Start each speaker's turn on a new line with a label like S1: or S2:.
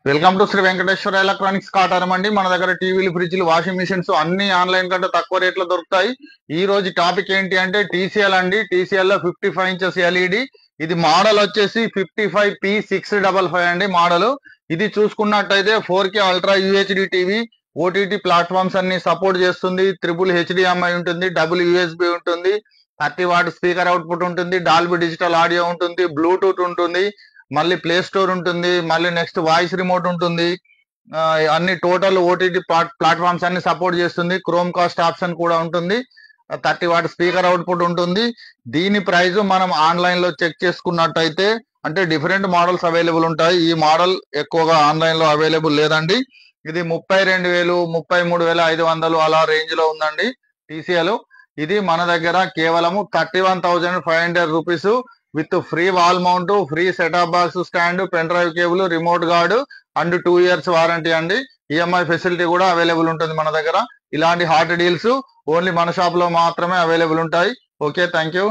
S1: Welcome to Sri Venkateswara electronics Kataram అండి. మన దగ్గర టీవీలు, ఫ్రిడ్జ్లు, వాషింగ్ మిషన్స్ అన్ని ఆన్లైన్ కంటే తక్కువ రేట్లో దొరుకుతాయి. ఈ రోజు టాపిక్ ఏంటి అంటే టీసీఎల్ అండి. టీసీఎల్ లో 55 ఇంచెస్ ఎల్ఈడి. ఇది మోడల్ వచ్చేసి 55P655 అండి మోడల్. ఇది చూసుకున్నట్టయితే 4K ultra UHD TV, OTT platforms అన్ని సపోర్ట్ చేస్తుంది. ట్రిపుల్ HDMI ఉంటుంది, డబుల్ USB ఉంటుంది, 30 వాట్ స్పీకర్ అవుట్పుట్ ఉంటుంది, డాల్బీ డిజిటల్ ఆడియో ఉంటుంది, బ్లూటూత్ ఉంటుంది, మళ్ళీ ప్లే స్టోర్ ఉంటుంది, మళ్ళీ నెక్స్ట్ వాయిస్ రిమోట్ ఉంటుంది. అన్ని టోటల్ ఓటీటీ ప్లాట్ఫామ్స్ అన్ని సపోర్ట్ చేస్తుంది. క్రోమ్ కాస్ట్ ఆప్షన్ కూడా ఉంటుంది. 30 వాట్ స్పీకర్ అవుట్పుట్ ఉంటుంది. దీని ప్రైస్ మనం ఆన్లైన్ లో చెక్ చేసుకున్నట్టయితే అంటే డిఫరెంట్ మోడల్స్ అవైలబుల్ ఉంటాయి. ఈ మోడల్ ఎక్కువగా ఆన్లైన్ లో అవైలబుల్ లేదండి. ఇది 32,000, 33,500 అలా రేంజ్ లో ఉందండి టీసీఎల్. ఇది మన దగ్గర కేవలము 31,500 rupees with free wall mount, free setup box stand, pen drive cable, remote gourd and 2 years warranty అండి. ఈఎంఐ ఫెసిలిటీ కూడా అవైలబుల్ ఉంటుంది మన దగ్గర. ఇలాంటి హాట్ డీల్స్ ఓన్లీ మన షాప్ లో మాత్రమే అవైలబుల్ ఉంటాయి. Okay, thank you.